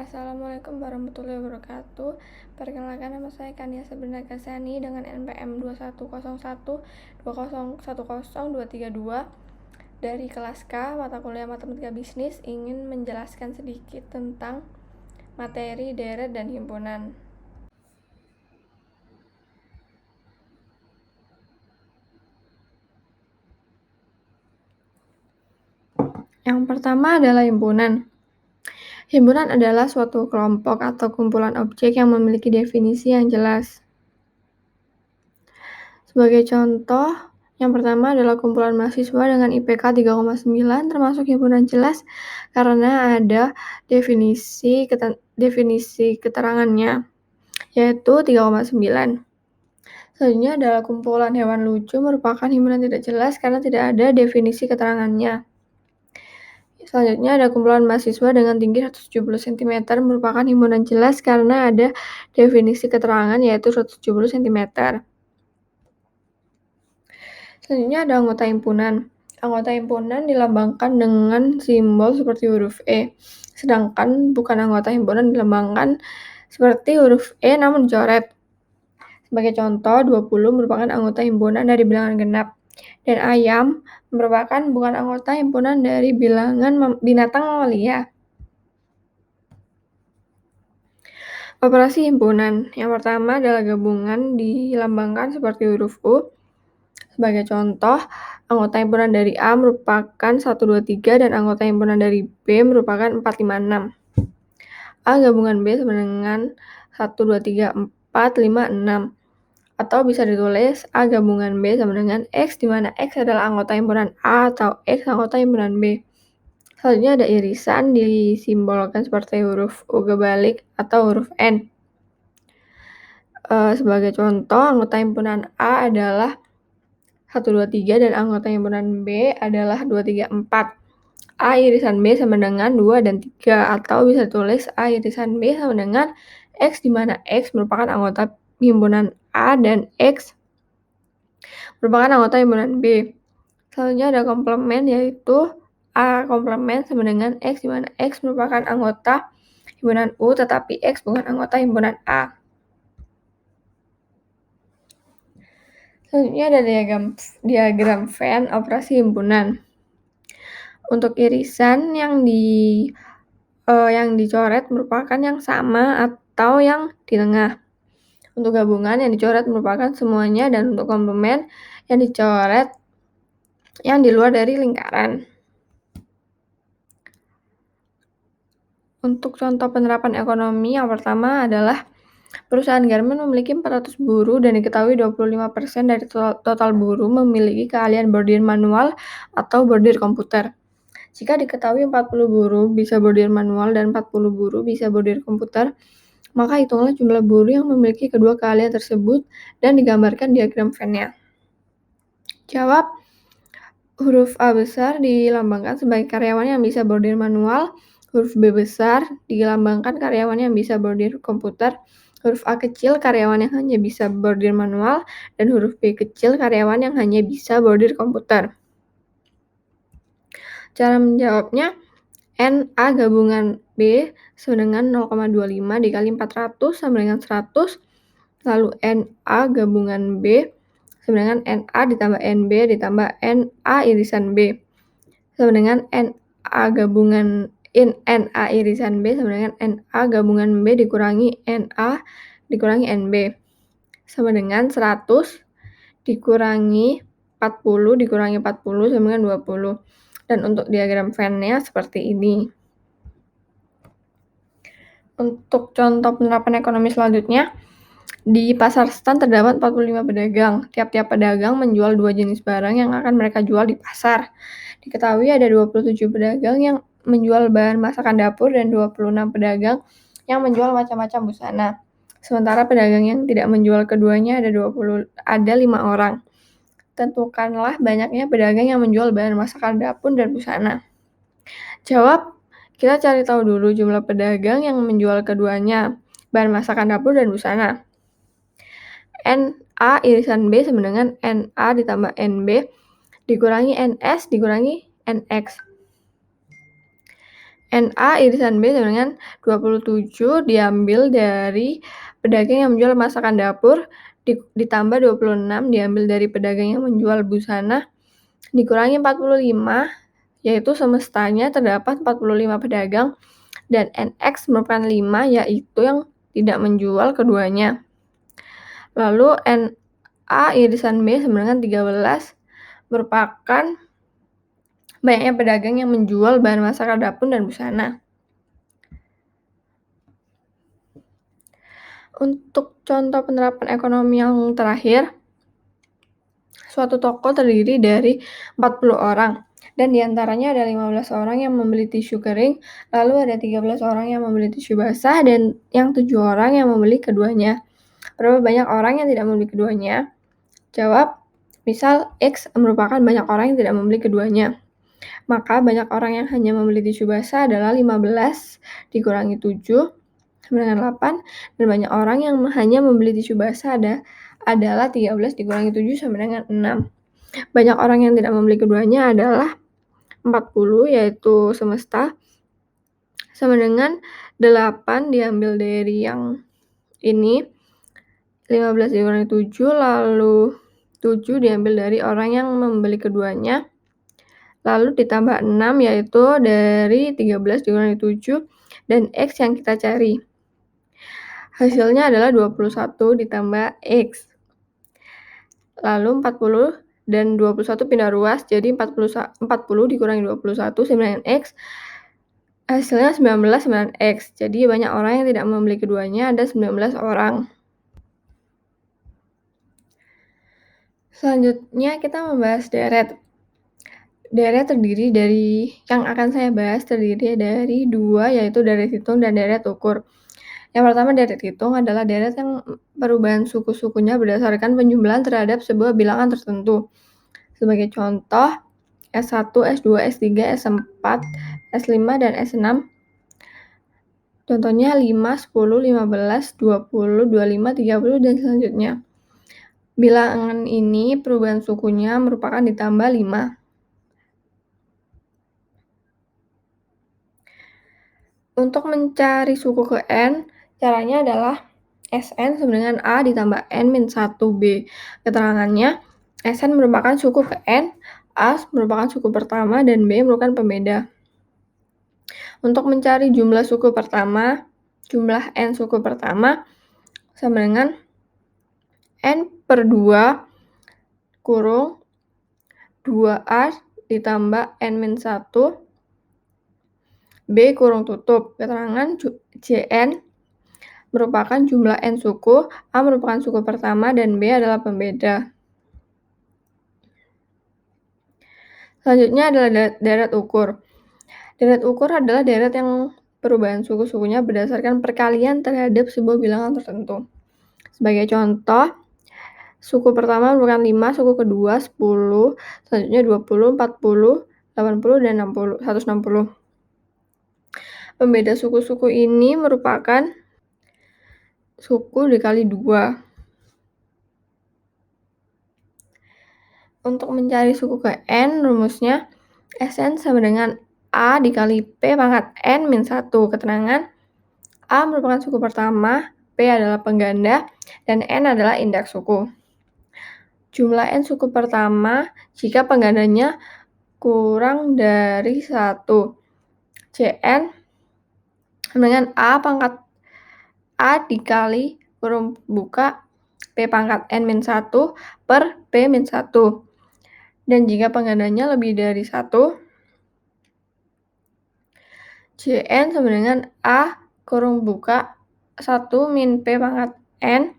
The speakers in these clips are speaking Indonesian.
Assalamualaikum warahmatullahi wabarakatuh. Perkenalkan, nama saya Kania Sabrina Kasani dengan NPM 210120110232 dari kelas K mata kuliah Matematika Bisnis, ingin menjelaskan sedikit tentang materi deret dan himpunan. Yang pertama adalah himpunan. Himpunan adalah suatu kelompok atau kumpulan objek yang memiliki definisi yang jelas. Sebagai contoh, yang pertama adalah kumpulan mahasiswa dengan IPK 3,9 termasuk himpunan jelas karena ada definisi keterangannya, yaitu 3,9. Selanjutnya adalah kumpulan hewan lucu merupakan himpunan tidak jelas karena tidak ada definisi keterangannya. Selanjutnya ada kumpulan mahasiswa dengan tinggi 170 cm merupakan himpunan jelas karena ada definisi keterangan yaitu 170 cm. Selanjutnya ada anggota himpunan. Anggota himpunan dilambangkan dengan simbol seperti huruf E, sedangkan bukan anggota himpunan dilambangkan seperti huruf E namun dicoret. Sebagai contoh, 20 merupakan anggota himpunan dari bilangan genap, dan ayam merupakan bukan anggota himpunan dari bilangan binatang mamalia. Operasi himpunan. Yang pertama adalah gabungan dilambangkan seperti huruf U. Sebagai contoh, anggota himpunan dari A merupakan 1, 2, 3 dan anggota himpunan dari B merupakan 4, 5, 6. A gabungan B sama dengan 1, 2, 3, 4, 5, 6. Atau bisa ditulis A gabungan B sama dengan X, di mana X adalah anggota himpunan A atau X anggota himpunan B. Selanjutnya ada irisan disimbolkan seperti huruf U kebalik atau huruf N. Sebagai contoh, anggota himpunan A adalah 1, 2, 3 dan anggota himpunan B adalah 2, 3, 4. A irisan B sama dengan 2 dan 3, atau bisa ditulis A irisan B sama dengan X, di mana X merupakan anggota himpunan A dan X merupakan anggota himpunan B. Selanjutnya ada komplement, yaitu A komplement sama dengan X, di mana X merupakan anggota himpunan U tetapi X bukan anggota himpunan A. Selanjutnya ada diagram Venn operasi himpunan. Untuk irisan yang dicoret merupakan yang sama atau yang di tengah. Untuk gabungan yang dicoret merupakan semuanya, dan untuk komplement yang dicoret yang di luar dari lingkaran. Untuk contoh penerapan ekonomi, yang pertama adalah perusahaan garmen memiliki 400 buruh dan diketahui 25% dari total buruh memiliki keahlian bordir manual atau bordir komputer. Jika diketahui 40 buruh bisa bordir manual dan 40 buruh bisa bordir komputer, maka hitunglah jumlah buruh yang memiliki kedua keahlian tersebut dan digambarkan diagram Venn-nya. Jawab, huruf A besar dilambangkan sebagai karyawan yang bisa bordir manual, huruf B besar dilambangkan karyawan yang bisa bordir komputer, huruf A kecil karyawan yang hanya bisa bordir manual, dan huruf B kecil karyawan yang hanya bisa bordir komputer. Cara menjawabnya, NA gabungan B sama dengan 0,25 dikali 400 sama dengan 100, lalu NA gabungan B sama dengan NA ditambah NB ditambah NA irisan B sama dengan NA irisan B sama dengan NA gabungan B dikurangi NA dikurangi NB sama dengan 100 dikurangi 40 dikurangi 40 sama dengan 20. Dan untuk diagram Venn-nya seperti ini. Untuk contoh penerapan ekonomi selanjutnya, di pasar stan terdapat 45 pedagang. Tiap-tiap pedagang menjual 2 jenis barang yang akan mereka jual di pasar. Diketahui ada 27 pedagang yang menjual bahan masakan dapur dan 26 pedagang yang menjual macam-macam busana. Sementara pedagang yang tidak menjual keduanya ada 5 orang. Tentukanlah banyaknya pedagang yang menjual bahan masakan dapur dan busana. Jawab, kita cari tahu dulu jumlah pedagang yang menjual keduanya, bahan masakan dapur dan busana. NA irisan B sama dengan NA ditambah NB dikurangi NS dikurangi NX. NA irisan B sama dengan 27 diambil dari pedagang yang menjual masakan dapur, ditambah 26 diambil dari pedagang yang menjual busana, dikurangi 45, yaitu semestanya terdapat 45 pedagang, dan NX merupakan 5, yaitu yang tidak menjual keduanya. Lalu NA irisan B sama dengan 13 merupakan banyaknya pedagang yang menjual bahan masakan dapur dan busana. Untuk contoh penerapan ekonomi yang terakhir, suatu toko terdiri dari 40 orang, dan diantaranya ada 15 orang yang membeli tisu kering, lalu ada 13 orang yang membeli tisu basah, dan yang 7 orang yang membeli keduanya. Berapa banyak orang yang tidak membeli keduanya? Jawab, misal X merupakan banyak orang yang tidak membeli keduanya. Maka banyak orang yang hanya membeli tisu basah adalah 15 dikurangi 7 sama dengan 8, dan banyak orang yang hanya membeli tisu basah adalah 13 dikurangi 7 sama dengan 6. Banyak orang yang tidak membeli keduanya adalah 40, yaitu semesta, sama dengan 8 diambil dari yang ini, 15 dikurangi 7, lalu 7 diambil dari orang yang membeli keduanya, lalu ditambah 6, yaitu dari 13 dikurangi 7, dan X yang kita cari. Hasilnya adalah 21 ditambah X. Lalu 40 dan 21 pindah ruas, jadi 40 dikurangi 21 sama dengan X. Hasilnya 19 sama dengan X. Jadi banyak orang yang tidak membeli keduanya, ada 19 orang. Selanjutnya kita membahas deret. Deret yang akan saya bahas terdiri dari 2, yaitu deret hitung dan deret ukur. Yang pertama, deret hitung adalah deret yang perubahan suku-sukunya berdasarkan penjumlahan terhadap sebuah bilangan tertentu. Sebagai contoh, S1, S2, S3, S4, S5, dan S6. Contohnya 5, 10, 15, 20, 25, 30, dan selanjutnya. Bilangan ini perubahan sukunya merupakan ditambah 5. Untuk mencari suku ke N, caranya adalah Sn sama dengan A ditambah N-1B. Keterangannya, Sn merupakan suku ke N, A merupakan suku pertama, dan B merupakan pembeda. Untuk mencari jumlah suku pertama, jumlah N suku pertama sama dengan N/2 kurung 2A ditambah N-1 B kurung tutup. Keterangan Jn merupakan jumlah N suku, A merupakan suku pertama, dan B adalah pembeda. Selanjutnya adalah deret ukur. Deret ukur adalah deret yang perubahan suku-sukunya berdasarkan perkalian terhadap sebuah bilangan tertentu. Sebagai contoh, suku pertama merupakan 5, suku kedua 10, selanjutnya 20, 40, 80, dan 160. Pembeda suku-suku ini merupakan suku dikali 2. Untuk mencari suku ke N, rumusnya Sn sama dengan A dikali P pangkat N-1. Keterangan A merupakan suku pertama, P adalah pengganda, dan N adalah indeks suku. Jumlah N suku pertama jika penggandanya kurang dari 1. Cn dengan A pangkat A dikali kurung buka P pangkat N-1 per P-1. Dan jika penggandanya lebih dari 1, Cn sama dengan A kurung buka 1 min P pangkat N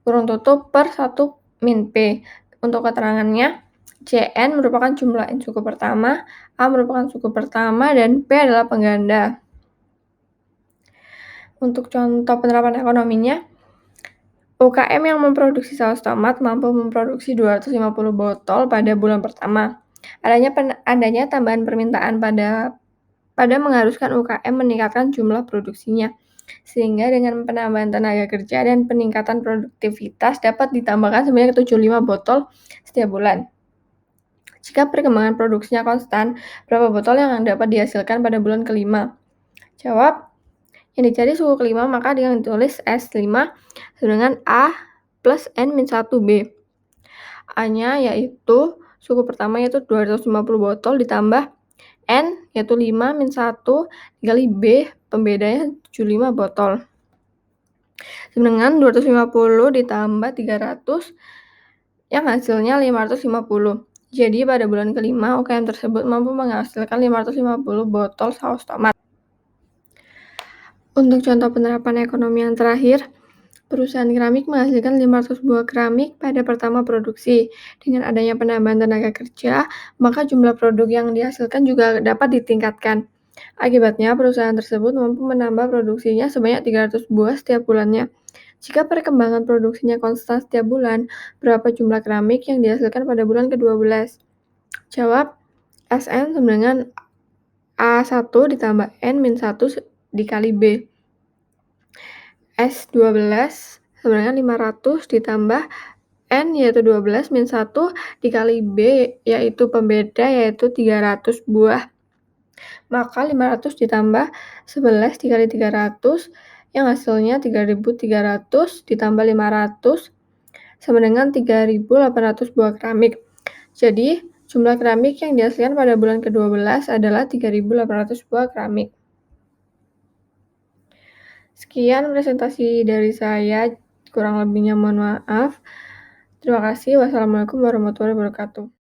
kurung tutup per 1 min P. Untuk keterangannya, Cn merupakan jumlah N suku pertama, A merupakan suku pertama, dan P adalah pengganda. Untuk contoh penerapan ekonominya, UKM yang memproduksi saus tomat mampu memproduksi 250 botol pada bulan pertama. Adanya tambahan permintaan pada mengharuskan UKM meningkatkan jumlah produksinya, sehingga dengan penambahan tenaga kerja dan peningkatan produktivitas dapat ditambahkan sebanyak 75 botol setiap bulan. Jika perkembangan produksinya konstan, berapa botol yang dapat dihasilkan pada bulan kelima? Jawab, yang dicari suhu kelima maka dengan ditulis S5 dengan A plus N-1 B. A-nya yaitu suku pertama yaitu 250 botol ditambah N yaitu 5 min 1 dikali B pembedanya 75 botol. Dengan 250 ditambah 300 yang hasilnya 550. Jadi pada bulan kelima UKM tersebut mampu menghasilkan 550 botol saus tomat. Untuk contoh penerapan ekonomi yang terakhir, perusahaan keramik menghasilkan 500 buah keramik pada pertama produksi. Dengan adanya penambahan tenaga kerja, maka jumlah produk yang dihasilkan juga dapat ditingkatkan. Akibatnya, perusahaan tersebut mampu menambah produksinya sebanyak 300 buah setiap bulannya. Jika perkembangan produksinya konstan setiap bulan, berapa jumlah keramik yang dihasilkan pada bulan ke-12? Jawab, Sn sama dengan A1 ditambah N-1 dikali B. S12 sama dengan 500 ditambah N yaitu 12 min 1 dikali B yaitu pembeda yaitu 300 buah. Maka 500 ditambah 11 dikali 300 yang hasilnya 3.300 ditambah 500 sama dengan 3.800 buah keramik. Jadi, jumlah keramik yang dihasilkan pada bulan ke-12 adalah 3.800 buah keramik. Sekian presentasi dari saya, kurang lebihnya mohon maaf. Terima kasih. Wassalamualaikum warahmatullahi wabarakatuh.